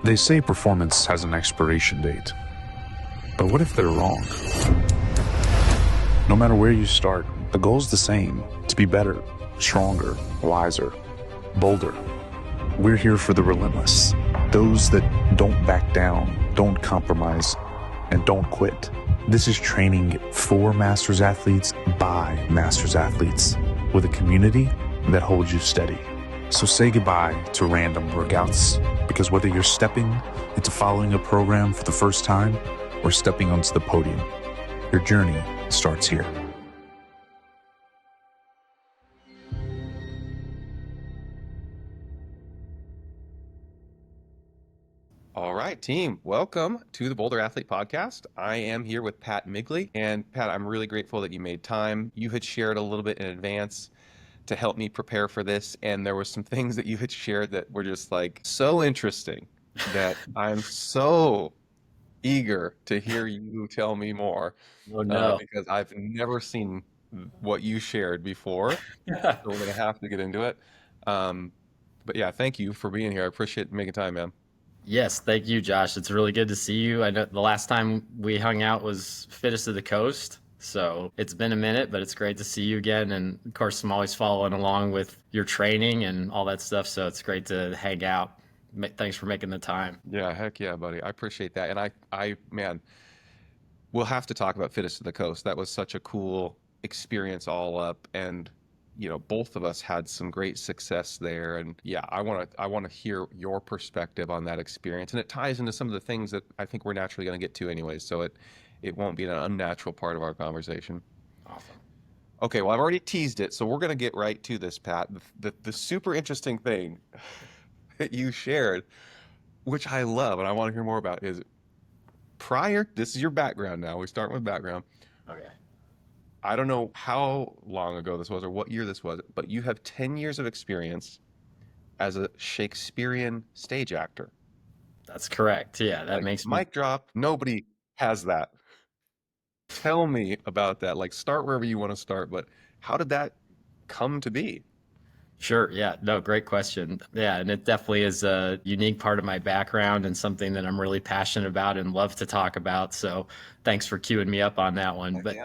They say performance has an expiration date, but what if they're wrong? No matter where you start, the goal's the same: to be better, stronger, wiser, bolder. We're here for the relentless, those that don't back down, don't compromise, and don't quit. This is training for Masters athletes by Masters athletes, with a community that holds you steady. So say goodbye to random workouts, because whether you're stepping into following a program for the first time or stepping onto the podium, your journey starts here. All right, team, welcome to the Boulder Athlete Podcast. I am here with Pat Midgley. And Pat, I'm really grateful that you made time. You had shared a little bit in advance to help me prepare for this. And there were some things that you had shared that were just like so interesting that I'm so eager to hear you tell me more. Oh no. Because I've never seen what you shared before. So we're going to have to get into it. But yeah, thank you for being here. I appreciate making time, man. Yes, thank you, Josh. It's really good to see you. I know the last time we hung out was Fittest of the Coast. So it's been a minute, but it's great to see you again. And of course, I'm always following along with your training and all that stuff. So it's great to hang out. Thanks for making the time. Yeah, heck yeah, buddy. I appreciate that. And man, we'll have to talk about Fittest of the Coast. That was such a cool experience all up. And, you know, both of us had some great success there. And yeah, I want to hear your perspective on that experience. And it ties into some of the things that I think we're naturally going to get to anyways. So it won't be an unnatural part of our conversation. Awesome. Okay, well, I've already teased it, so we're going to get right to this, Pat. The super interesting thing that you shared, which I love and I want to hear more about, is this is your background now. We start with background. Okay. I don't know how long ago this was or what year this was, but you have 10 years of experience as a Shakespearean stage actor. That's correct. Yeah, that makes me... Mic drop. Nobody has that. Tell me about that. Like, start wherever you want to start, but how did that come to be? Sure. Yeah. No, great question. Yeah. And it definitely is a unique part of my background and something that I'm really passionate about and love to talk about. So thanks for queuing me up on that one. But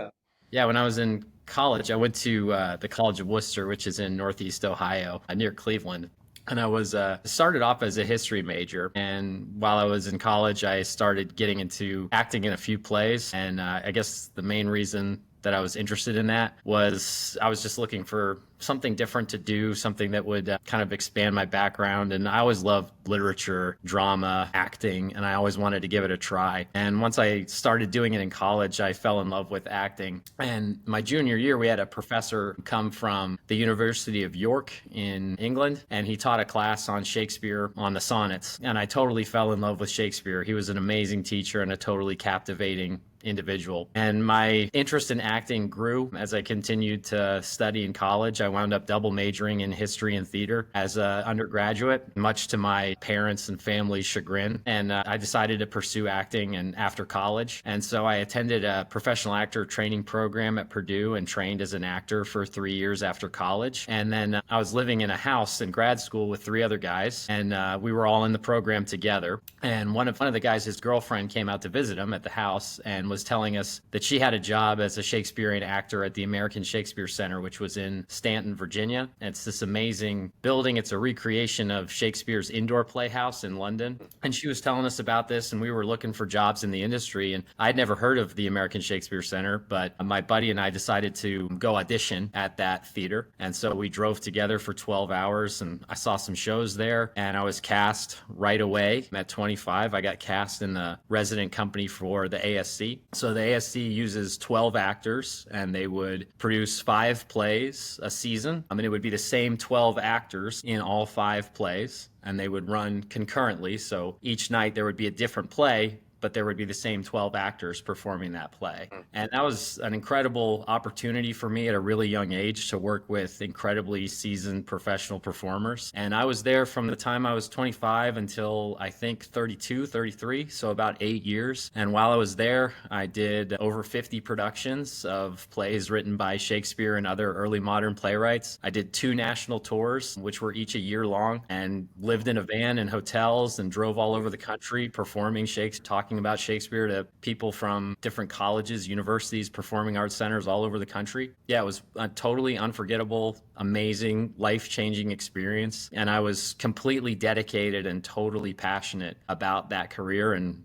yeah, when I was in college, I went to the College of Worcester, which is in Northeast Ohio, near Cleveland. And I was started off as a history major. And while I was in college, I started getting into acting in a few plays. And I guess the main reason that I was interested in that was I was just looking for something different to do, something that would kind of expand my background. And I always loved literature, drama, acting, and I always wanted to give it a try. And once I started doing it in college, I fell in love with acting. And my junior year, we had a professor come from the University of York in England, and he taught a class on Shakespeare on the sonnets. And I totally fell in love with Shakespeare. He was an amazing teacher and a totally captivating individual. And my interest in acting grew as I continued to study in college. I wound up double majoring in history and theater as an undergraduate, much to my parents' and family's chagrin. And I decided to pursue acting and after college. And so I attended a professional actor training program at Purdue and trained as an actor for 3 years after college. And then I was living in a house in grad school with 3 other guys, and we were all in the program together. And one of the guys, his girlfriend came out to visit him at the house and was telling us that she had a job as a Shakespearean actor at the American Shakespeare Center, which was in Stanton, Virginia. And it's this amazing building. It's a recreation of Shakespeare's indoor playhouse in London. And she was telling us about this, and we were looking for jobs in the industry. And I'd never heard of the American Shakespeare Center, but my buddy and I decided to go audition at that theater. And so we drove together for 12 hours, and I saw some shows there, and I was cast right away. At 25, I got cast in the resident company for the ASC. So the ASC uses 12 actors, and they would produce 5 plays a season. I mean, it would be the same 12 actors in all 5 plays, and they would run concurrently. So each night there would be a different play, but there would be the same 12 actors performing that play. Mm. And that was an incredible opportunity for me at a really young age to work with incredibly seasoned professional performers. And I was there from the time I was 25 until I think 32, 33, so about 8 years. And while I was there, I did over 50 productions of plays written by Shakespeare and other early modern playwrights. I did 2 national tours, which were each a year long, and lived in a van in hotels and drove all over the country performing Shakespeare, talking about Shakespeare to people from different colleges, universities, performing arts centers all over the country. Yeah, it was a totally unforgettable, amazing, life-changing experience. And I was completely dedicated and totally passionate about that career. And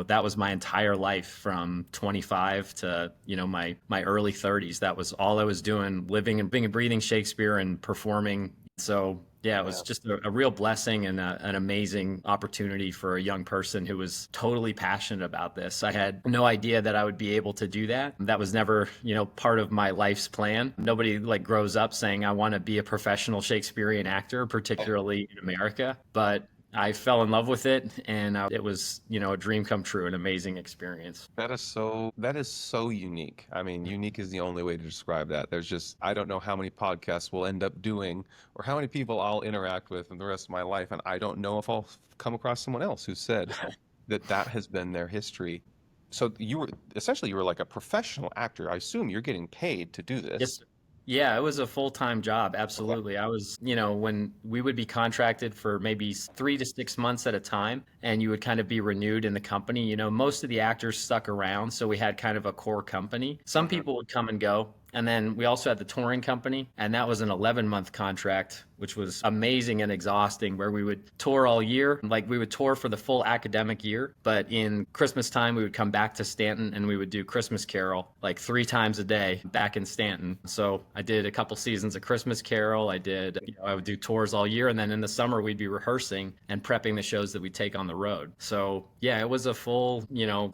that was my entire life from 25 to, my early 30s. That was all I was doing, living and being and breathing Shakespeare and performing. So yeah, it was just a real blessing and an amazing opportunity for a young person who was totally passionate about this. I had no idea that I would be able to do that. That was never, part of my life's plan. Nobody grows up saying, I want to be a professional Shakespearean actor, particularly in America. But I fell in love with it, and it was, a dream come true, an amazing experience. That is so unique. I mean, unique is the only way to describe that. There's just, I don't know how many podcasts we'll end up doing or how many people I'll interact with in the rest of my life. And I don't know if I'll come across someone else who said that has been their history. So you were like a professional actor. I assume you're getting paid to do this. Yes, sir. Yeah, it was a full-time job. Absolutely. I was, when we would be contracted for maybe 3 to 6 months at a time, and you would kind of be renewed in the company. Most of the actors stuck around, so we had kind of a core company. Some people would come and go. And then we also had the touring company, and that was an 11-month contract, which was amazing and exhausting, where we would tour all year. We would tour for the full academic year, but in Christmas time, we would come back to Stanton and we would do Christmas Carol 3 times a day back in Stanton. So I did a couple seasons of Christmas Carol. I would do tours all year. And then in the summer, we'd be rehearsing and prepping the shows that we'd take on the road. So yeah, it was a full,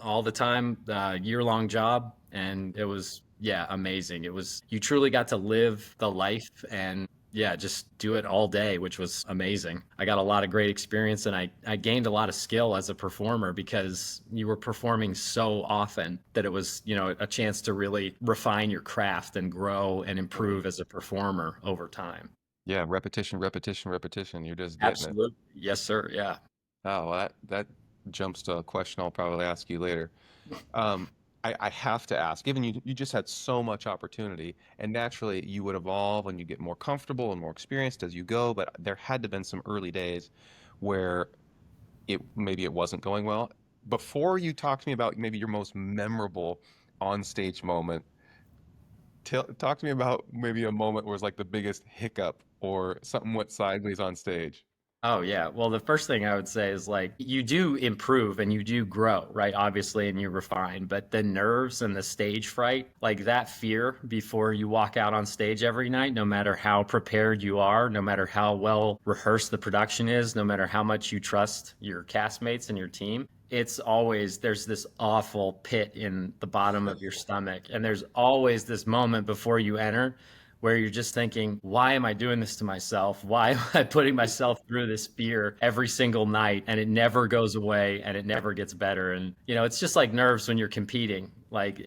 all the time, year-long job. And it was, amazing. You truly got to live the life and just do it all day, which was amazing. I got a lot of great experience, and I gained a lot of skill as a performer because you were performing so often that it was, a chance to really refine your craft and grow and improve as a performer over time. Yeah, repetition, repetition, repetition. You're just getting it. Absolutely. Yes, sir. Yeah. Oh, well, that jumps to a question I'll probably ask you later. I have to ask, given you just had so much opportunity, and naturally you would evolve and you get more comfortable and more experienced as you go, but there had to have been some early days where maybe it wasn't going well. Before you talk to me about maybe your most memorable on-stage moment, talk to me about maybe a moment where it was the biggest hiccup or something went sideways on stage. Oh, yeah. Well, the first thing I would say is you do improve and you do grow, right? Obviously, and you refine, but the nerves and the stage fright, that fear before you walk out on stage every night, no matter how prepared you are, no matter how well rehearsed the production is, no matter how much you trust your castmates and your team, there's this awful pit in the bottom of your stomach. And there's always this moment before you enter where you're just thinking, why am I doing this to myself? Why am I putting myself through this fear every single night? And it never goes away and it never gets better. And, it's just like nerves when you're competing.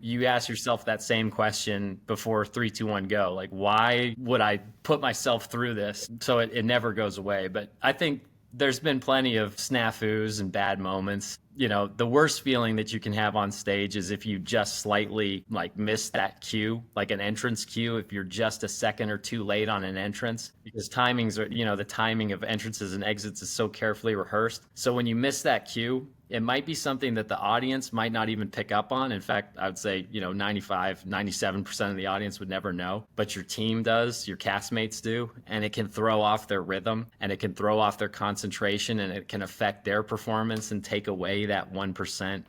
You ask yourself that same question before 3, 2, 1, go. Why would I put myself through this? So it never goes away. But I think there's been plenty of snafus and bad moments. The worst feeling that you can have on stage is if you just slightly miss that cue, an entrance cue, if you're just a second or two late on an entrance, because timings are, the timing of entrances and exits is so carefully rehearsed. So when you miss that cue, it might be something that the audience might not even pick up on. In fact, I would say, 95, 97% of the audience would never know, but your team does, your castmates do, and it can throw off their rhythm and it can throw off their concentration and it can affect their performance and take away that 1%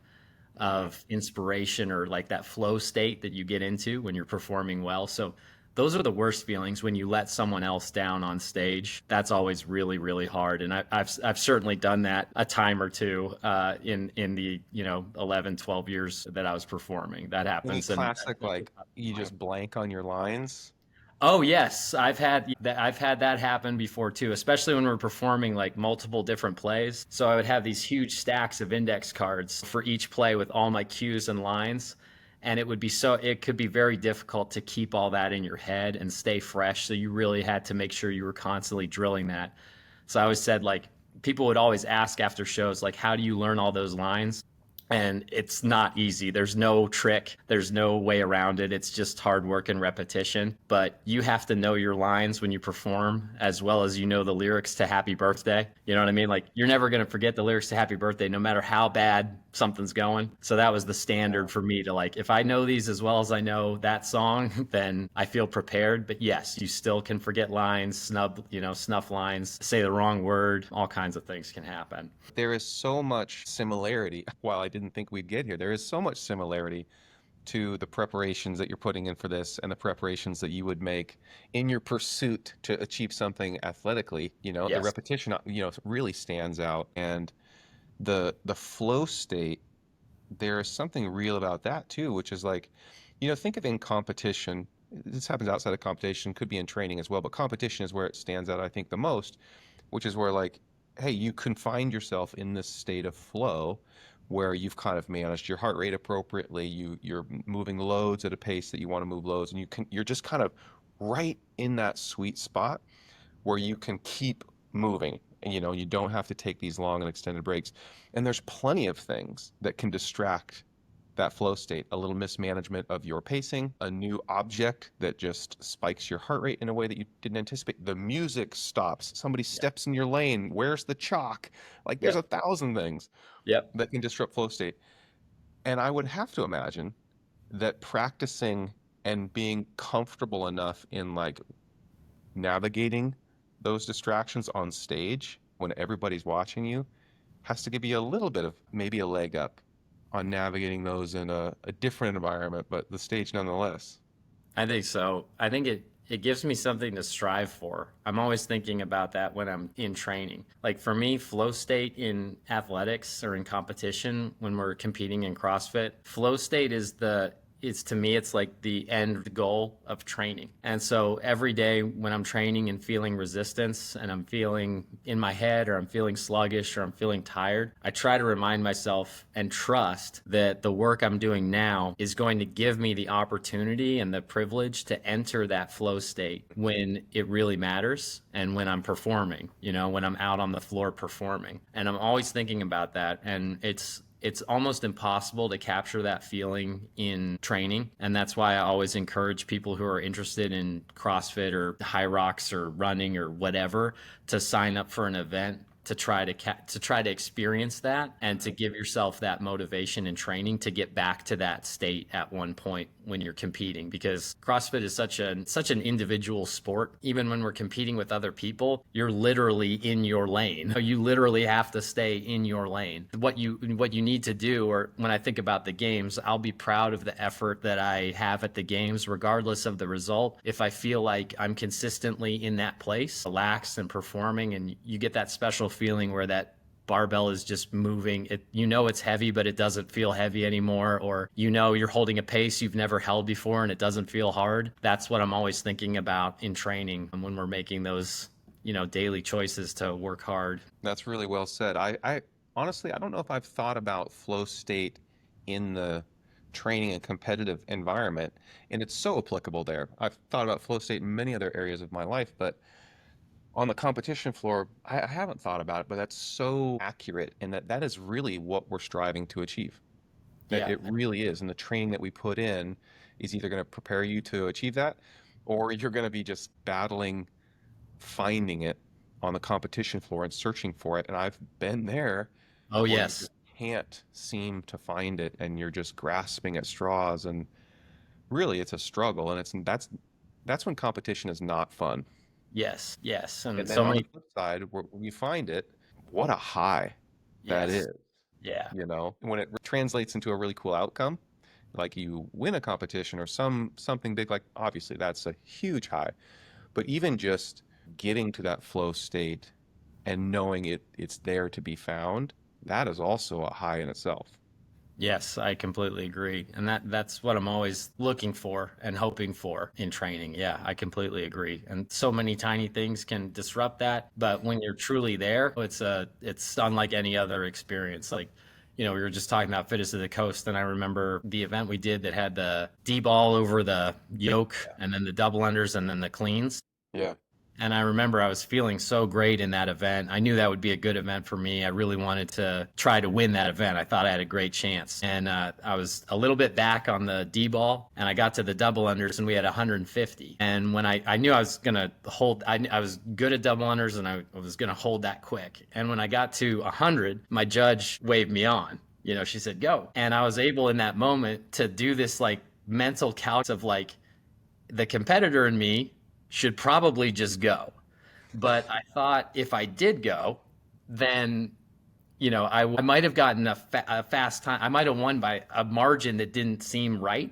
of inspiration or that flow state that you get into when you're performing well. So those are the worst feelings when you let someone else down on stage. That's always really, really hard. And I've certainly done that a time or two in the 11, 12 years that I was performing. That happens. Any classic you just blank on your lines? Oh yes, I've had that happen before too, especially when we're performing like multiple different plays. So I would have these huge stacks of index cards for each play with all my cues and lines, and it could be very difficult to keep all that in your head and stay fresh. So you really had to make sure you were constantly drilling that. So I always said, like, people would always ask after shows, like, how do you learn all those lines? And it's not easy. There's no trick. There's no way around it. It's just hard work and repetition. But you have to know your lines when you perform, as well as you know the lyrics to Happy Birthday. You know what I mean? Like, you're never going to forget the lyrics to Happy Birthday, no matter how bad something's going. So that was the standard for me to, like, if I know these as well as I know that song, then I feel prepared. But yes, you still can forget lines, snuff lines, say the wrong word, all kinds of things can happen. There is so much similarity. While I didn't think we'd get here, there is so much similarity to the preparations that you're putting in for this and the preparations that you would make in your pursuit to achieve something athletically. The Yes. repetition, really stands out. And the flow state, there is something real about that too, which is like, think of in competition. This happens outside of competition, could be in training as well, but competition is where it stands out, I think, the most, which is where, like, hey, you can find yourself in this state of flow where you've kind of managed your heart rate appropriately, you're moving loads at a pace that you want to move loads, and you're just kind of right in that sweet spot where you can keep moving, and you don't have to take these long and extended breaks. And there's plenty of things that can distract that flow state. A little mismanagement of your pacing, a new object that just spikes your heart rate in a way that you didn't anticipate. The music stops, somebody steps in your lane, where's the chalk? Like, there's Yep. 1,000 things Yep. that can disrupt flow state. And I would have to imagine that practicing and being comfortable enough in, like, navigating those distractions on stage when everybody's watching you has to give you a little bit of maybe a leg up on navigating those in a different environment, but the stage nonetheless. I think so. I think it gives me something to strive for. I'm always thinking about that when I'm in training. Like, for me, flow state in athletics or in competition when we're competing in CrossFit, flow state it's to me, it's like the end goal of training. And so every day when I'm training and feeling resistance and I'm feeling in my head or I'm feeling sluggish or I'm feeling tired, I try to remind myself and trust that the work I'm doing now is going to give me the opportunity and the privilege to enter that flow state when it really matters and when I'm performing, when I'm out on the floor performing. And I'm always thinking about that. And it's almost impossible to capture that feeling in training. And that's why I always encourage people who are interested in CrossFit or High Rocks or running or whatever to sign up for an event to try to experience that and to give yourself that motivation and training to get back to that state at one point when you're competing, because CrossFit is such an individual sport. Even when we're competing with other people, you're literally in your lane. You literally have to stay in your lane. What you need to do, or when I think about the games, I'll be proud of the effort that I have at the games regardless of the result if I feel like I'm consistently in that place, relaxed and performing. And you get that special feeling where that barbell is just moving. It's heavy, but it doesn't feel heavy anymore. Or you're holding a pace you've never held before and it doesn't feel hard. That's what I'm always thinking about in training and when we're making those, daily choices to work hard. That's really well said. I honestly, I don't know if I've thought about flow state in the training and competitive environment, and it's so applicable there. I've thought about flow state in many other areas of my life, but on the competition floor, I haven't thought about it, but that's so accurate, and that is really what we're striving to achieve. That Yeah. it really is, and the training that we put in is either going to prepare you to achieve that, or you're going to be just battling, finding it on the competition floor and searching for it. And I've been there Oh, where you yes. just can't seem to find it, and you're just grasping at straws, and really it's a struggle, and that's when competition is not fun. Yes. Yes. And And then so on the many, flip side, where we find it, what a high that yes. is, Yeah. when it translates into a really cool outcome, like you win a competition or something big, like obviously that's a huge high. But even just getting to that flow state and knowing it's there to be found, that is also a high in itself. Yes, I completely agree. And that's what I'm always looking for and hoping for in training. Yeah, I completely agree. And so many tiny things can disrupt that, but when you're truly there, it's unlike any other experience. Like, we were just talking about Fittest of the Coast, and I remember the event we did that had the D ball over the yoke and then the double unders and then the cleans. Yeah. And I remember I was feeling so great in that event. I knew that would be a good event for me. I really wanted to try to win that event. I thought I had a great chance. And I was a little bit back on the D ball, and I got to the double unders, and we had 150. And when I knew I was going to hold, I was good at double unders, and I was going to hold that quick. And when I got to 100, my judge waved me on. She said, go. And I was able in that moment to do this like mental calculus of like the competitor in me should probably just go. But I thought if I did go, then, I might have gotten a fast time. I might have won by a margin that didn't seem right.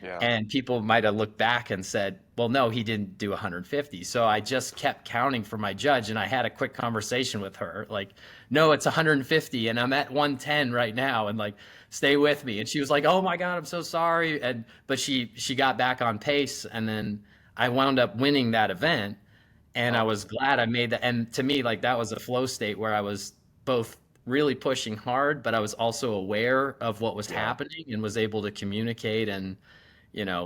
Yeah. And people might have looked back and said, well, no, he didn't do 150. So I just kept counting for my judge. And I had a quick conversation with her, like, no, it's 150 and I'm at 110 right now. And like, stay with me. And she was like, oh my God, I'm so sorry. But she got back on pace. And then I wound up winning that event, and I was glad I made that. And to me, like, that was a flow state where I was both really pushing hard, but I was also aware of what was happening and was able to communicate and,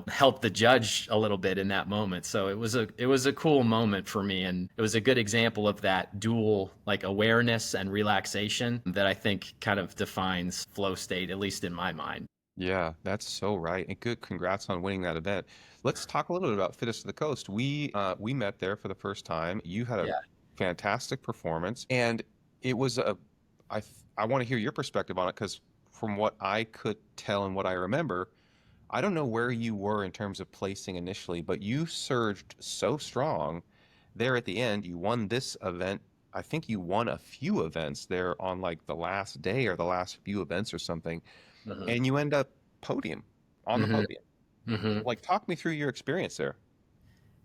help the judge a little bit in that moment. So it was a cool moment for me. And it was a good example of that dual like awareness and relaxation that I think kind of defines flow state, at least in my mind. Yeah, that's so right. And good, congrats on winning that event. Let's talk a little bit about Fittest of the Coast. We met there for the first time. You had a fantastic performance, and it was I want to hear your perspective on it, because from what I could tell and what I remember, I don't know where you were in terms of placing initially, but you surged so strong there at the end. You won this event. I think you won a few events there on like the last day or the last few events or something, and you end up on the podium. Like, talk me through your experience there.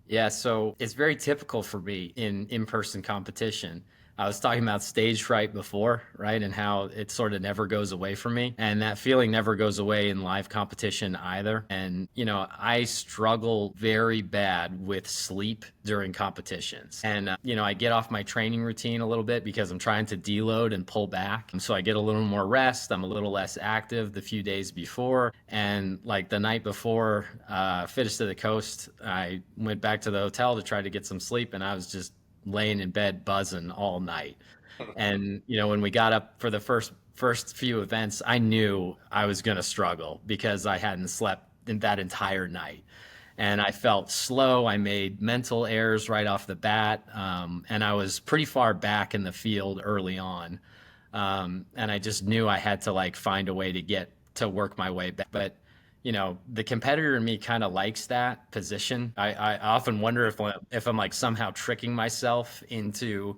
Yeah, so it's very typical for me in in-person competition. I was talking about stage fright before, right? And how it sort of never goes away from me. And that feeling never goes away in live competition either. And, I struggle very bad with sleep during competitions. And, I get off my training routine a little bit because I'm trying to deload and pull back. And so I get a little more rest. I'm a little less active the few days before. And like the night before Fittest of the Coast, I went back to the hotel to try to get some sleep. And I was just laying in bed buzzing all night. And when we got up for the first few events, I knew I was going to struggle because I hadn't slept in that entire night, and I felt slow. I made mental errors right off the bat, and I was pretty far back in the field early on, and I just knew I had to like find a way to work my way back. But the competitor in me kind of likes that position. I often wonder if I'm like somehow tricking myself into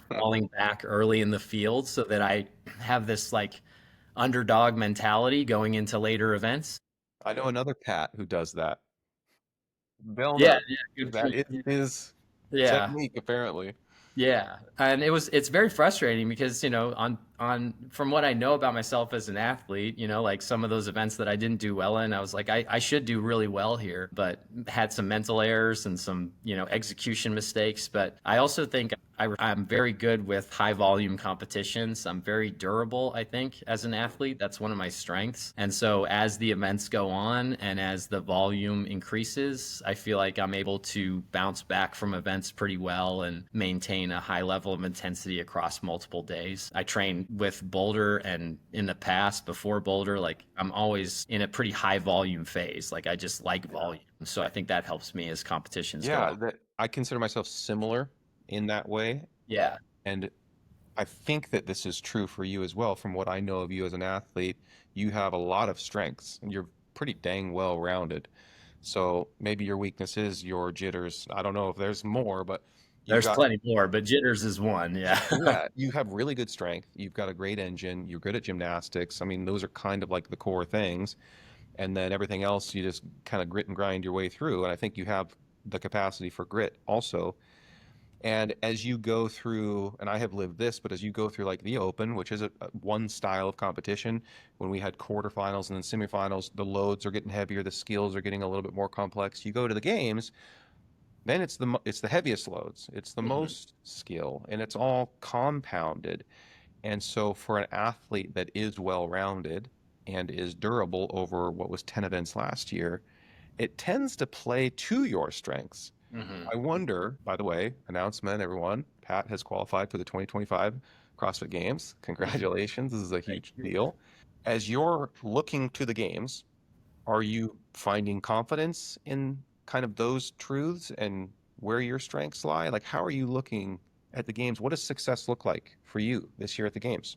falling back early in the field so that I have this like underdog mentality going into later events. I know another Pat who does that. They'll Yeah, know. yeah, good That point. is his Yeah. technique, apparently. Yeah, and it's very frustrating because on from what I know about myself as an athlete, like some of those events that I didn't do well in, I was like I should do really well here, but had some mental errors and some execution mistakes. But I also think I'm very good with high volume competitions. I'm very durable, I think, as an athlete. That's one of my strengths. And so as the events go on and as the volume increases, I feel like I'm able to bounce back from events pretty well and maintain a high level of intensity across multiple days. I train with Boulder, and in the past, before Boulder, like I'm always in a pretty high volume phase. Like I just like volume. So I think that helps me as competitions go on. I consider myself similar in that way. Yeah. And I think that this is true for you as well. From what I know of you as an athlete, you have a lot of strengths and you're pretty dang well rounded. So maybe your weakness is your jitters. I don't know if there's more, but there's plenty more, but jitters is one. Yeah. Yeah, you have really good strength. You've got a great engine. You're good at gymnastics. I mean, those are kind of like the core things. And then everything else, you just kind of grit and grind your way through. And I think you have the capacity for grit also. And as you go through, and I have lived this, but as you go through like the Open, which is a one style of competition, when we had quarterfinals and then semifinals, the loads are getting heavier, the skills are getting a little bit more complex. You go to the games, then it's the heaviest loads, it's the most skill, and it's all compounded. And so for an athlete that is well-rounded and is durable over what was 10 events last year, it tends to play to your strengths. I wonder, by the way, announcement, everyone, Pat has qualified for the 2025 CrossFit Games. Congratulations. This is a huge deal. As you're looking to the games, are you finding confidence in kind of those truths and where your strengths lie? Like, how are you looking at the games? What does success look like for you this year at the games?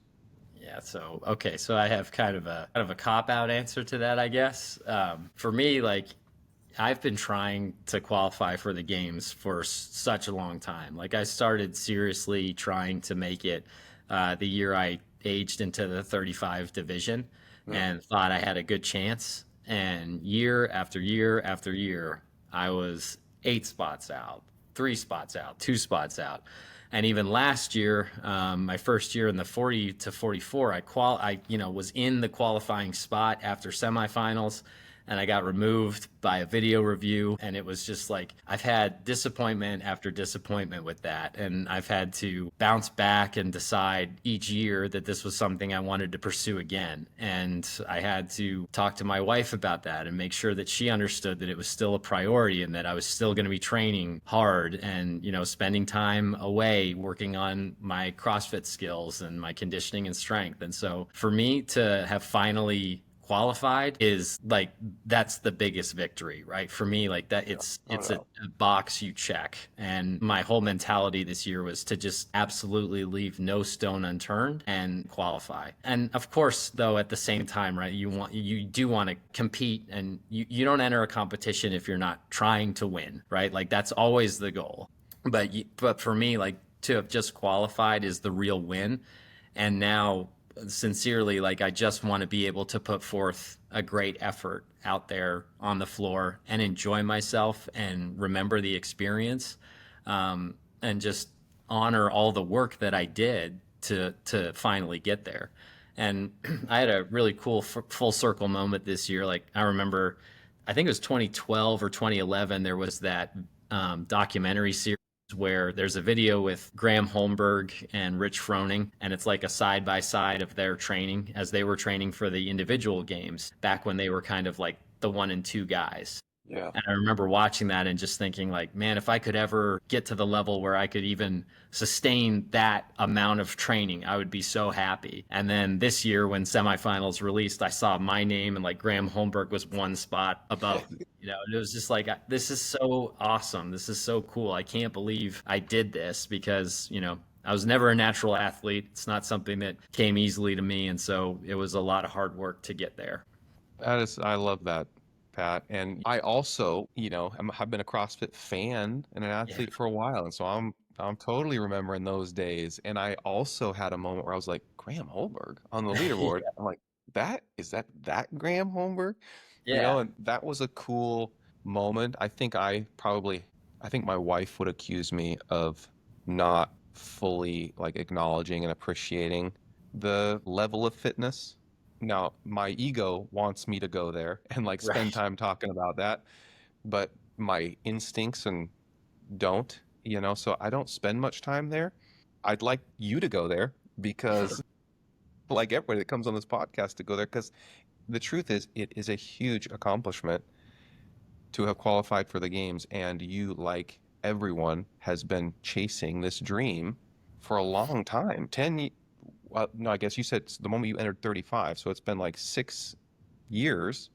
Yeah, so okay, so I have kind of a cop out answer to that, I guess. For me, like I've been trying to qualify for the games for such a long time. Like I started seriously trying to make it the year I aged into the 35 division and thought I had a good chance. And year after year after year, I was 8 spots out, 3 spots out, 2 spots out. And even last year, my first year in the 40 to 44, I was in the qualifying spot after semifinals, and I got removed by a video review. And it was just like, I've had disappointment after disappointment with that. And I've had to bounce back and decide each year that this was something I wanted to pursue again. And I had to talk to my wife about that and make sure that she understood that it was still a priority and that I was still going to be training hard and, spending time away working on my CrossFit skills and my conditioning and strength. And so for me to have finally qualified is like, that's the biggest victory, right? For me, like that, it's a box you check. And my whole mentality this year was to just absolutely leave no stone unturned and qualify. And of course, though, at the same time, right, you do want to compete, and you don't enter a competition if you're not trying to win, right? Like that's always the goal. But for me, like to have just qualified is the real win. And now sincerely, like I just want to be able to put forth a great effort out there on the floor and enjoy myself and remember the experience, and just honor all the work that I did to finally get there. And I had a really cool full circle moment this year. Like I remember, I think it was 2012 or 2011, there was that documentary series where there's a video with Graham Holmberg and Rich Froning, and it's like a side by side of their training as they were training for the individual games back when they were kind of like the 1 and 2 guys. Yeah. And I remember watching that and just thinking like, man, if I could ever get to the level where I could even sustain that amount of training, I would be so happy. And then this year when semifinals released, I saw my name and like Graham Holmberg was 1 spot above me. And it was just like, this is so awesome. This is so cool. I can't believe I did this because, I was never a natural athlete. It's not something that came easily to me. And so it was a lot of hard work to get there. I love that, Pat. And I also, I've been a CrossFit fan and an athlete for a while. And so I'm totally remembering those days. And I also had a moment where I was like, Graham Holberg on the leaderboard. I'm like, is that Graham Holberg? And that was a cool moment. I think my wife would accuse me of not fully like acknowledging and appreciating the level of fitness. Now, my ego wants me to go there and like spend time talking about that, but my instincts and don't, so I don't spend much time there. I'd like you to go there because like everybody that comes on this podcast to go there, because the truth is it is a huge accomplishment to have qualified for the games, and you, like everyone, has been chasing this dream for a long time. No, I guess you said the moment you entered 35, so it's been like 6 years.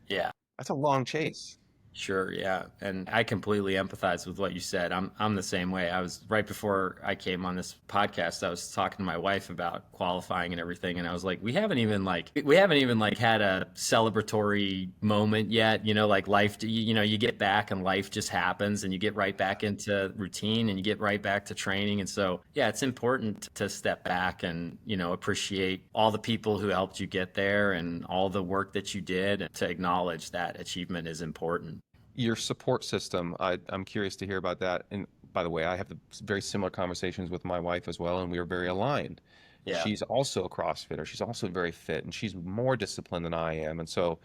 Yeah. That's a long chase. Sure, yeah. And I completely empathize with what you said. I'm the same way. I was right before I came on this podcast, I was talking to my wife about qualifying and everything, and I was like, we haven't even had a celebratory moment yet, like life, you get back and life just happens and you get right back into routine and you get right back to training. And so, yeah, it's important to step back and, appreciate all the people who helped you get there and all the work that you did, and to acknowledge that achievement is important. Your support system, I'm curious to hear about that. And by the way, I have very similar conversations with my wife as well, and we are very aligned. Yeah. She's also a CrossFitter. She's also very fit, and she's more disciplined than I am. And so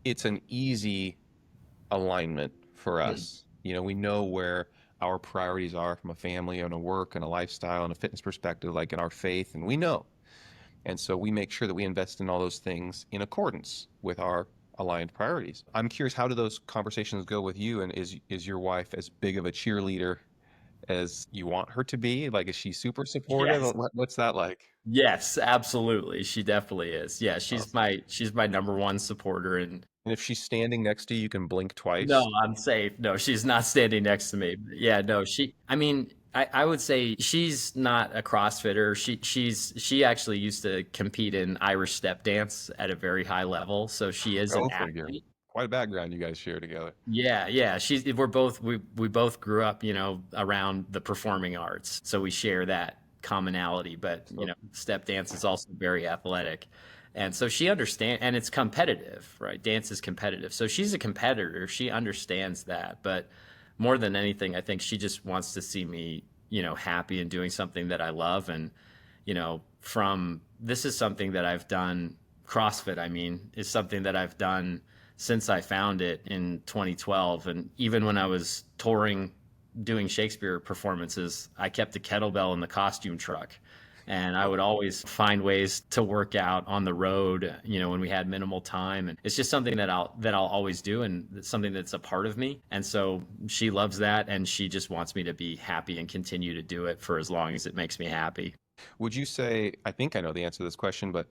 it's an easy alignment for us. You know, we know where our priorities are from a family and a work and a lifestyle and a fitness perspective, like in our faith, and we know. And so we make sure that we invest in all those things in accordance with our aligned priorities. I'm curious, how do those conversations go with you? And is your wife as big of a cheerleader as you want her to be? Like, is she super supportive? Yes. What's that like? Yes, absolutely. She definitely is. Yeah, Awesome. she's my number one supporter. And And if she's standing next to you, you can blink no, twice. I'm safe. No, she's not standing next to me. Yeah, no, I mean, I would say she's not a CrossFitter. She actually used to compete in Irish step dance at a very high level. So she is an Go figure. athlete. Quite a background you guys share together. Yeah, yeah. We both grew up, around the performing arts. So we share that commonality, but So step dance is also very athletic. And so she understands, and it's competitive, right? Dance is competitive. So she's a competitor. She understands that. But more than anything, I think she just wants to see me, happy and doing something that I love. And, this is something that I've done, CrossFit, I mean, is something that I've done since I found it in 2012. And even when I was touring, doing Shakespeare performances, I kept the kettlebell in the costume truck. And I would always find ways to work out on the road, when we had minimal time. And it's just something that I'll always do, and it's something that's a part of me. And so she loves that, and she just wants me to be happy and continue to do it for as long as it makes me happy. would you say, I think I know the answer to this question, but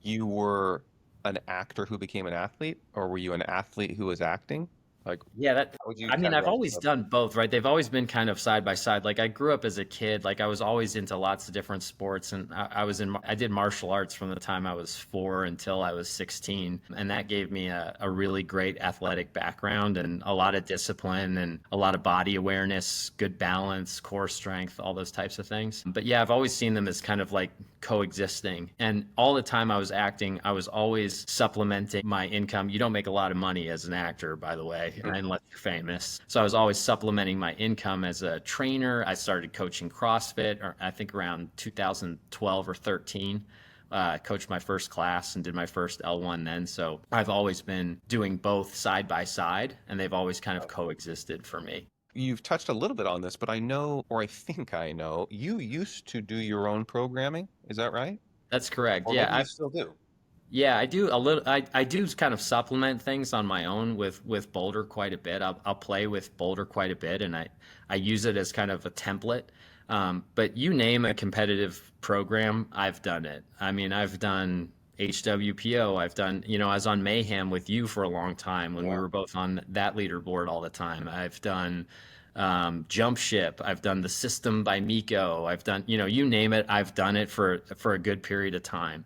you were an actor who became an athlete, or were you an athlete who was acting? Like, Yeah, how would you I mean, I've categorize always yourself? done both, right? They've always been kind of side by side. Like I grew up as a kid, like I was always into lots of different sports, and I did martial arts from the time I was 4 until I was 16. And that gave me a really great athletic background and a lot of discipline and a lot of body awareness, good balance, core strength, all those types of things. But yeah, I've always seen them as kind of like coexisting. And all the time I was acting, I was always supplementing my income. You don't make a lot of money as an actor, by the way, unless you're famous. So I was always supplementing my income as a trainer. I started coaching CrossFit, or I think around 2012 or 13. Coached my first class and did my first L1 then. So I've always been doing both side by side, and they've always kind of coexisted for me. You've touched a little bit on this, but I know, or I think I know, you used to do your own programming. Is that right? That's correct. Or maybe Yeah, you still do. yeah, I do a little. I do kind of supplement things on my own with Boulder quite a bit. I'll play with Boulder quite a bit, and I use it as kind of a template. But you name a competitive program, I've done it. I mean, I've done HWPO. I've done, I was on Mayhem with you for a long time when we Yeah. were both on that leaderboard all the time. I've done Jump Ship. I've done the System by Miko. I've done, you name it. I've done it for a good period of time.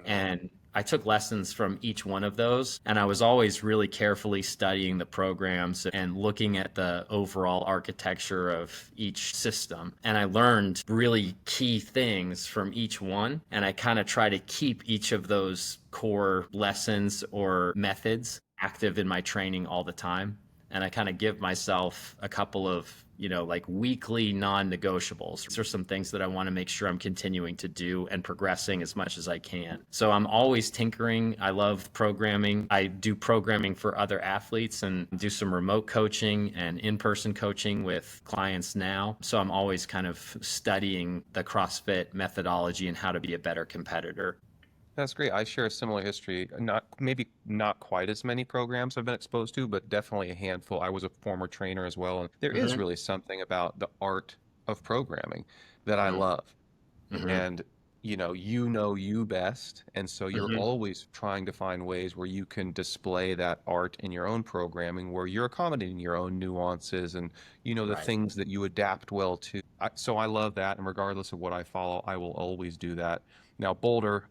And I took lessons from each one of those, and I was always really carefully studying the programs and looking at the overall architecture of each system. And I learned really key things from each one, and I kind of try to keep each of those core lessons or methods active in my training all the time. And I kind of give myself a couple of, like weekly non-negotiables. These are some things that I want to make sure I'm continuing to do and progressing as much as I can. So I'm always tinkering. I love programming. I do programming for other athletes and do some remote coaching and in-person coaching with clients now. So I'm always kind of studying the CrossFit methodology and how to be a better competitor. That's great. I share a similar history. Maybe not quite as many programs I've been exposed to, but definitely a handful. I was a former trainer as well, and there is Mm-hmm. really something about the art of programming that I love. Mm-hmm. And you know you best, and so you're Mm-hmm. always trying to find ways where you can display that art in your own programming, where you're accommodating your own nuances and the Right. things that you adapt well to. So I love that, and regardless of what I follow, I will always do that. Now Boulder,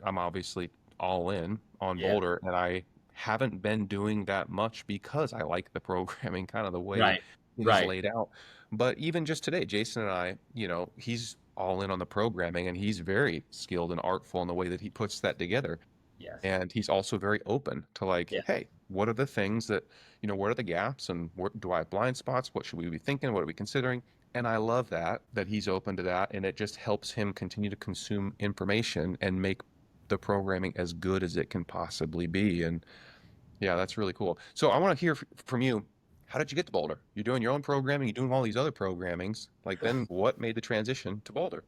I'm obviously all in on Yeah. Boulder, and I haven't been doing that much because I like the programming, kind of the way Right. it is Right. laid out. But even just today, Jason and I, he's all in on the programming, and he's very skilled and artful in the way that he puts that together. Yes. And he's also very open to like, Yeah. hey, what are the things that, what are the gaps, and what do I have blind spots? What should we be thinking? What are we considering? And I love that he's open to that, and it just helps him continue to consume information and make the programming as good as it can possibly be. And yeah, that's really cool. So I want to hear from you. How did you get to Boulder? You're doing your own programming, you're doing all these other programmings. Like, then what made the transition to Boulder?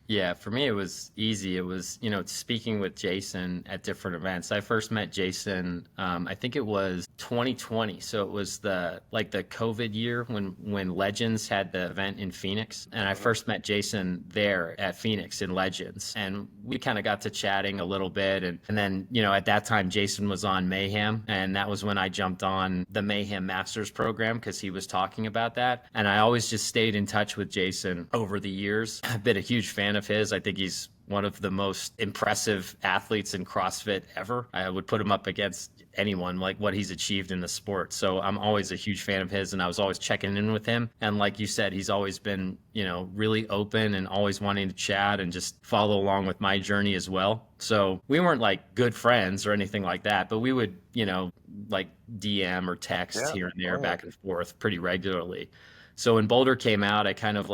Yeah, for me, it was easy. It was, speaking with Jason at different events. I first met Jason, I think it was 2020. So it was the COVID year when Legends had the event in Phoenix. And I first met Jason there at Phoenix in Legends. And we kind of got to chatting a little bit. And then, at that time, Jason was on Mayhem. And that was when I jumped on the Mayhem Masters program because he was talking about that. And I always just stayed in touch with Jason over the years. I've been a huge fan of his. I think he's one of the most impressive athletes in CrossFit ever. I would put him up against anyone, like what he's achieved in the sport. So I'm always a huge fan of his, and I was always checking in with him. And like you said, he's always been, really open and always wanting to chat and just follow along with my journey as well. So we weren't like good friends or anything like that, but we would, like DM or text here and there, back and forth pretty regularly. So when Boulder came out, I kind of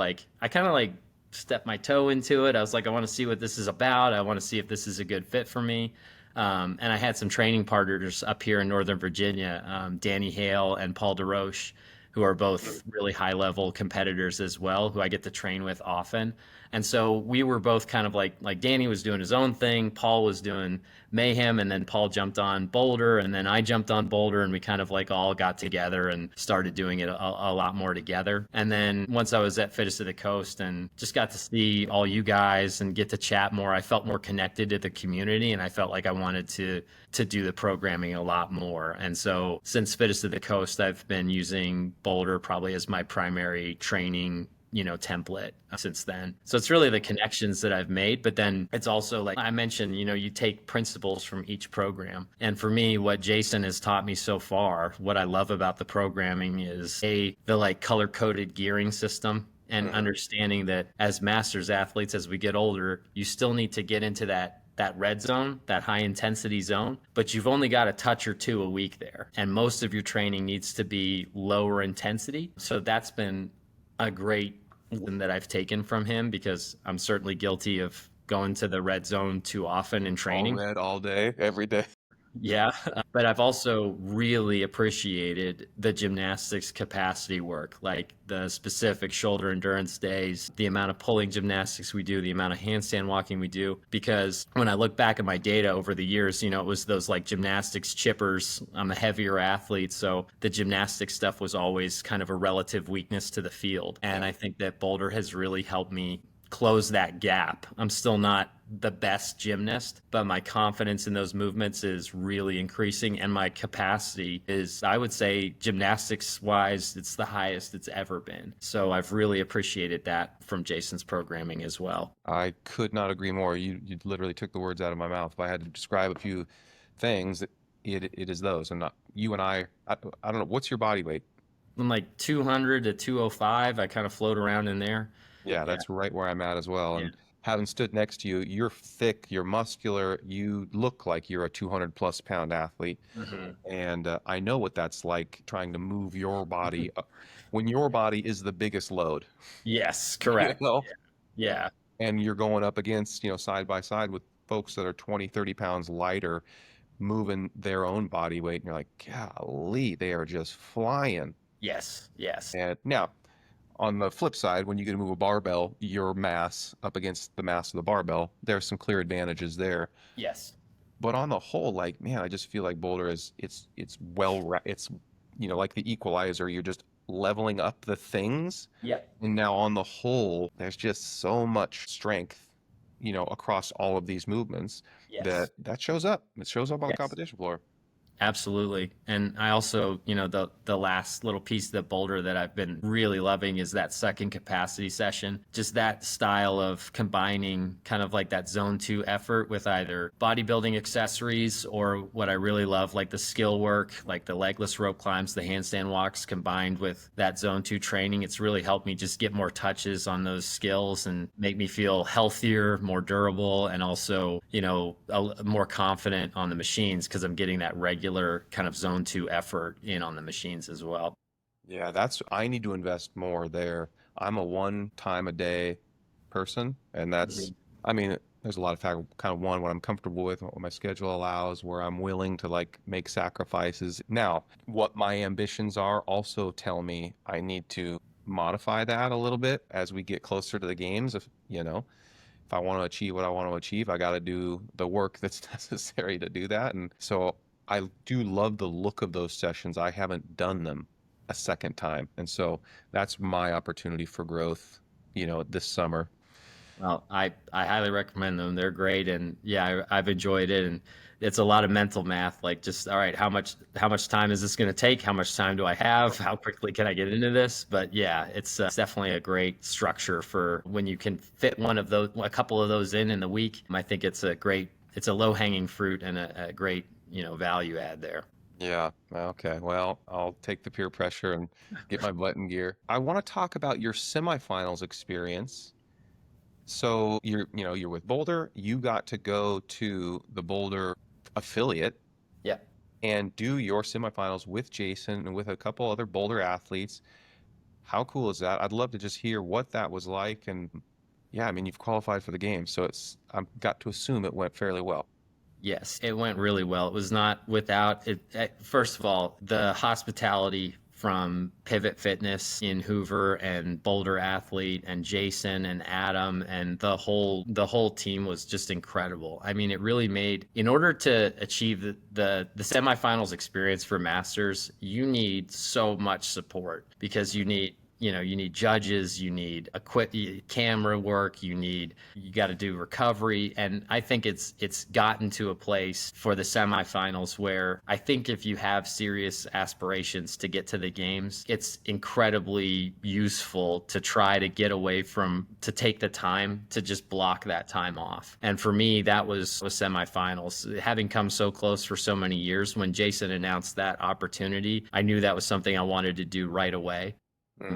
stepped my toe into it. I was like, I want to see what this is about. I want to see if this is a good fit for me. And I had some training partners up here in Northern Virginia, Danny Hale and Paul DeRoche, who are both really high level competitors as well, who I get to train with often. And so we were both kind of like Danny was doing his own thing, Paul was doing Mayhem, and then Paul jumped on Boulder, and then I jumped on Boulder, and we kind of all got together and started doing it a lot more together. And then once I was at Fittest of the Coast and just got to see all you guys and get to chat more, I felt more connected to the community, and I felt like I wanted to do the programming a lot more. And so since Fittest of the Coast, I've been using Boulder probably as my primary training template since then. So it's really the connections that I've made, but then it's also like I mentioned, you take principles from each program. And for me, what Jason has taught me so far, what I love about the programming is the color coded gearing system, and understanding that as masters athletes, as we get older, you still need to get into that red zone, that high intensity zone, but you've only got a touch or two a week there. And most of your training needs to be lower intensity. So that's been a great lesson that I've taken from him, because I'm certainly guilty of going to the red zone too often in training. All red all day, every day. Yeah, but I've also really appreciated the gymnastics capacity work, like the specific shoulder endurance days, the amount of pulling gymnastics we do, the amount of handstand walking we do. Because when I look back at my data over the years, it was those gymnastics chippers. I'm a heavier athlete, so the gymnastics stuff was always kind of a relative weakness to the field. And I think that Boulder has really helped me close that gap. I'm still not the best gymnast, but my confidence in those movements is really increasing, and my capacity is, I would say, gymnastics wise, it's the highest it's ever been. So I've really appreciated that from Jason's programming as well. I could not agree more. You literally took the words out of my mouth. If I had to describe a few things, it is those. And not you and I don't know, what's your body weight? I'm like 200 to 205. I kind of float around in there. Yeah, that's right where I'm at as well. And having stood next to you, you're thick, you're muscular, you look like you're a 200 plus pound athlete. And I know what that's like, trying to move your body when your body is the biggest load. Yes, correct. Yeah. And you're going up against, side by side with folks that are 20, 30 pounds lighter, moving their own body weight. And you're like, golly, they are just flying. Yes. And now, on the flip side, when you get to move a barbell, your mass up against the mass of the barbell, there's some clear advantages there. Yes. But on the whole, I just feel like Boulder it's like the equalizer. You're just leveling up the things. Yeah. And now on the whole, there's just so much strength, across all of these movements that shows up. It shows up on the competition floor. Absolutely. And I also, the last little piece of the Boulder that I've been really loving is that second capacity session. Just that style of combining kind of like that zone 2 effort with either bodybuilding accessories or what I really love, like the skill work, like the legless rope climbs, the handstand walks, combined with that zone 2 training. It's really helped me just get more touches on those skills and make me feel healthier, more durable, and also, more confident on the machines, because I'm getting that regular regular kind of zone 2 effort in on the machines as well. Yeah, I need to invest more there. I'm a one time a day person, and that's, I mean, there's a lot of kind of what I'm comfortable with, what my schedule allows, where I'm willing to like make sacrifices. Now, what my ambitions are also tell me I need to modify that a little bit as we get closer to the games. If I want to achieve what I want to achieve, I got to do the work that's necessary to do that. And so I do love the look of those sessions. I haven't done them a second time. And so that's my opportunity for growth, this summer. Well, I highly recommend them. They're great, and yeah, I've enjoyed it. And it's a lot of mental math, like just all right, how much time is this going to take? How much time do I have? How quickly can I get into this? But yeah, it's definitely a great structure for when you can fit a couple of those in the week. I think it's a low hanging fruit and a great value add there. Yeah. Okay. Well, I'll take the peer pressure and get my butt in gear. I want to talk about your semifinals experience. So you're with Boulder. You got to go to the Boulder affiliate. Yeah. And do your semifinals with Jason and with a couple other Boulder athletes. How cool is that? I'd love to just hear what that was like. And yeah, I mean, you've qualified for the game, so I've got to assume it went fairly well. Yes, it went really well. It was not without it. First of all, the hospitality from Pivot Fitness in Hoover and Boulder Athlete and Jason and Adam and the whole team was just incredible. I mean, it really made, in order to achieve the semifinals experience for Masters, you need so much support because you need judges, you need camera work, you got to do recovery. And I think it's gotten to a place for the semifinals where I think if you have serious aspirations to get to the games, it's incredibly useful to try to to take the time to just block that time off. And for me, that was semifinals. Having come so close for so many years, when Jason announced that opportunity, I knew that was something I wanted to do right away.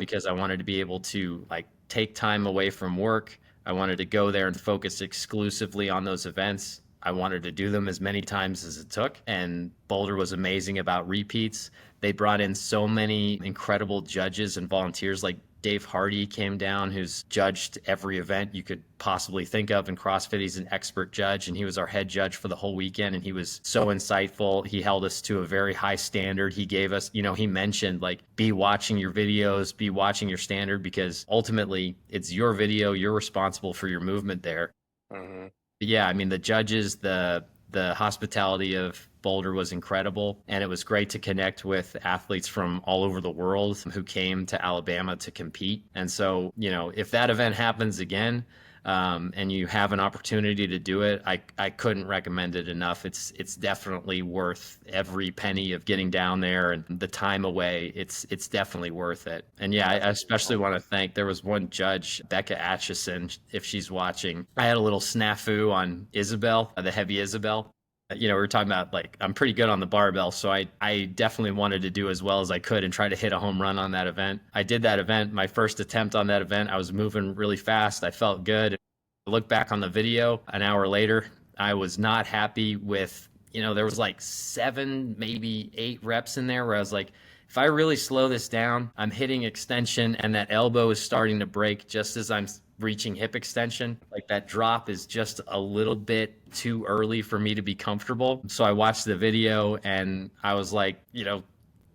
Because I wanted to be able to take time away from work. I wanted to go there and focus exclusively on those events. I wanted to do them as many times as it took. And Boulder was amazing about repeats. They brought in so many incredible judges and volunteers, like Dave Hardy came down, who's judged every event you could possibly think of in CrossFit. He's an expert judge, and he was our head judge for the whole weekend, and he was so insightful. He held us to a very high standard. He gave us, he mentioned, be watching your videos, be watching your standard, because ultimately it's your video. You're responsible for your movement there. Mm-hmm. Yeah, I mean, the judges, the hospitality of Boulder was incredible, and it was great to connect with athletes from all over the world who came to Alabama to compete. And so, if that event happens again, and you have an opportunity to do it, I couldn't recommend it enough. It's definitely worth every penny of getting down there and the time away. It's definitely worth it. And yeah, I especially want to thank, there was one judge, Becca Atchison, if she's watching. I had a little snafu on Isabel, the heavy Isabel. We were talking about, I'm pretty good on the barbell, so I definitely wanted to do as well as I could and try to hit a home run on that event. I did that event, my first attempt on that event. I was moving really fast. I felt good. I look back on the video an hour later, I was not happy with, there was 7, maybe 8 reps in there where I was like, if I really slow this down, I'm hitting extension and that elbow is starting to break just as I'm reaching hip extension. That drop is just a little bit too early for me to be comfortable. So I watched the video and I was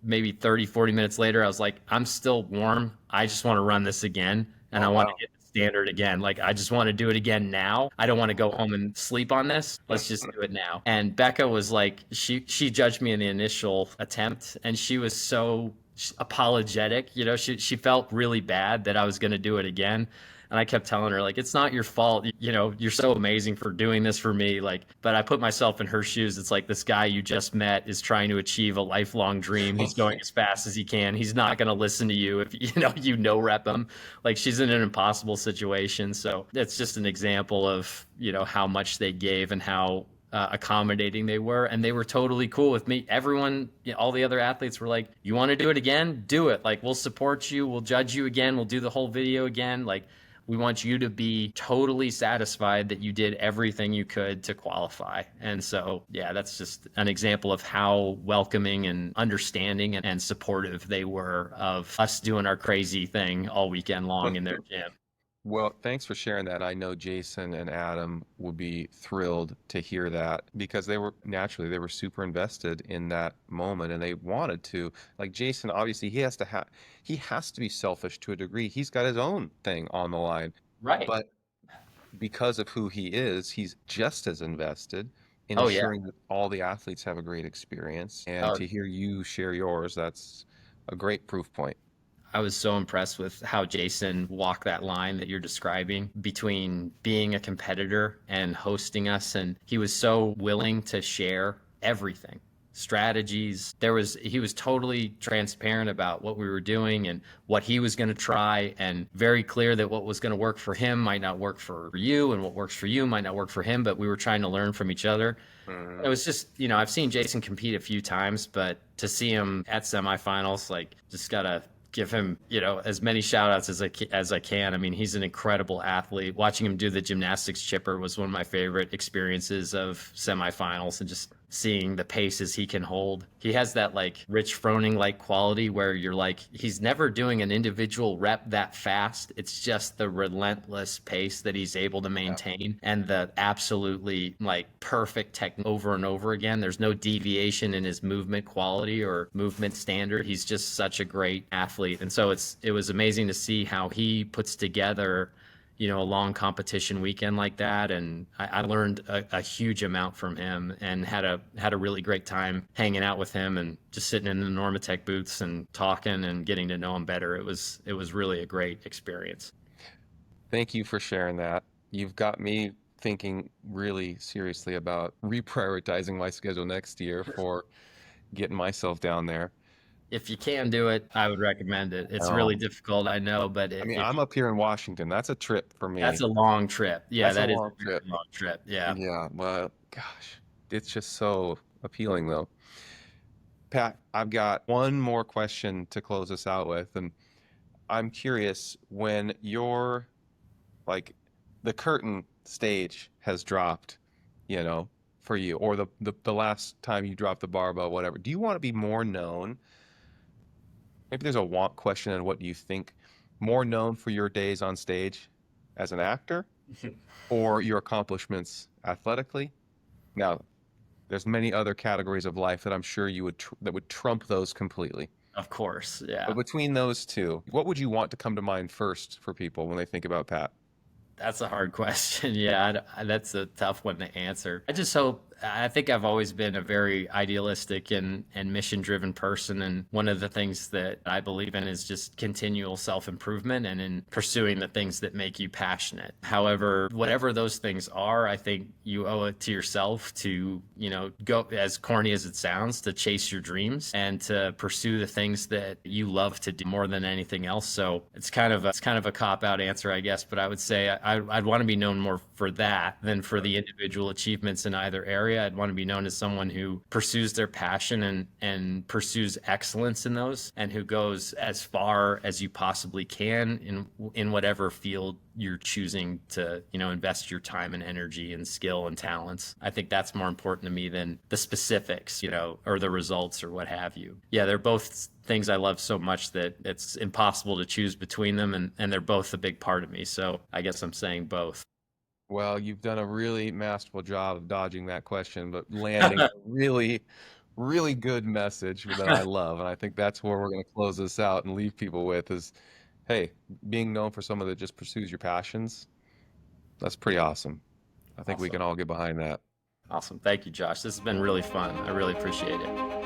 maybe 30, 40 minutes later, I was like, I'm still warm. I just want to run this again. And I want to get the standard again. I just want to do it again now. I don't want to go home and sleep on this. Let's just do it now. And Becca was she judged me in the initial attempt, and she was so apologetic. She felt really bad that I was going to do it again. And I kept telling her, it's not your fault. You're so amazing for doing this for me. But I put myself in her shoes. It's this guy you just met is trying to achieve a lifelong dream. He's going as fast as he can. He's not going to listen to you if rep him. She's in an impossible situation. So it's just an example of, how much they gave and how accommodating they were. And they were totally cool with me. Everyone, all the other athletes were like, you want to do it again? Do it. We'll support you. We'll judge you again. We'll do the whole video again. We want you to be totally satisfied that you did everything you could to qualify. And so, yeah, that's just an example of how welcoming and understanding and supportive they were of us doing our crazy thing all weekend long in their gym. Well, thanks for sharing that. I know Jason and Adam would be thrilled to hear that because they were super invested in that moment and they wanted to. Like Jason, obviously he has to be selfish to a degree. He's got his own thing on the line. Right. But because of who he is, he's just as invested in Oh, yeah. ensuring that all the athletes have a great experience. And Oh, to hear you share yours, that's a great proof point. I was so impressed with how Jason walked that line that you're describing between being a competitor and hosting us. And he was so willing to share everything, strategies. He was totally transparent about what we were doing and what he was going to try, and very clear that what was going to work for him might not work for you, and what works for you might not work for him, but we were trying to learn from each other. It was just, I've seen Jason compete a few times, but to see him at semifinals, like, just gotta give him, as many shout outs as I can. I mean, he's an incredible athlete. Watching him do the gymnastics chipper was one of my favorite experiences of semifinals, and just seeing the paces he can hold. He has that like Rich Froning like quality where you're like, he's never doing an individual rep that fast. It's just the relentless pace that he's able to maintain, and the absolutely like perfect technique over and over again. There's no deviation in his movement quality or movement standard. He's just such a great athlete. And so it was amazing to see how he puts together a long competition weekend like that. And I learned a huge amount from him, and had a really great time hanging out with him and just sitting in the Normatec booths and talking and getting to know him better. It was really a great experience. Thank you for sharing that. You've got me thinking really seriously about reprioritizing my schedule next year for getting myself down there. If you can do it, I would recommend it. It's really difficult, I know, but I mean, I'm up here in Washington. That's a trip for me. that's a long trip. Yeah, That's a that is long a very trip. long trip. Yeah. Yeah, well, gosh, it's just so appealing though. Pat, I've got one more question to close us out with, and I'm curious, when you're like the curtain stage has dropped, for you, or the last time you dropped the barbell, whatever, do you want to be more known? Maybe there's a want question on what do you think, more known for your days on stage as an actor or your accomplishments athletically? Now, there's many other categories of life that I'm sure that would trump those completely. Of course. Yeah. But between those two, what would you want to come to mind first for people when they think about Pat? That's a hard question. Yeah, that's a tough one to answer. I think I've always been a very idealistic and mission-driven person. And one of the things that I believe in is just continual self-improvement and in pursuing the things that make you passionate. However, whatever those things are, I think you owe it to yourself to, go, as corny as it sounds, to chase your dreams and to pursue the things that you love to do more than anything else. So it's kind of a cop-out answer, I guess, but I would say I'd want to be known more for that than for the individual achievements in either area. I'd want to be known as someone who pursues their passion and pursues excellence in those, and who goes as far as you possibly can in whatever field you're choosing to, invest your time and energy and skill and talents. I think that's more important to me than the specifics, or the results or what have you. Yeah, they're both things I love so much that it's impossible to choose between them, and they're both a big part of me. So I guess I'm saying both. Well, you've done a really masterful job of dodging that question, but landing a really, really good message that I love. And I think that's where we're going to close this out and leave people with is, hey, being known for someone that just pursues your passions, that's pretty awesome. I think we can all get behind that. Awesome. Thank you, Josh. This has been really fun. I really appreciate it.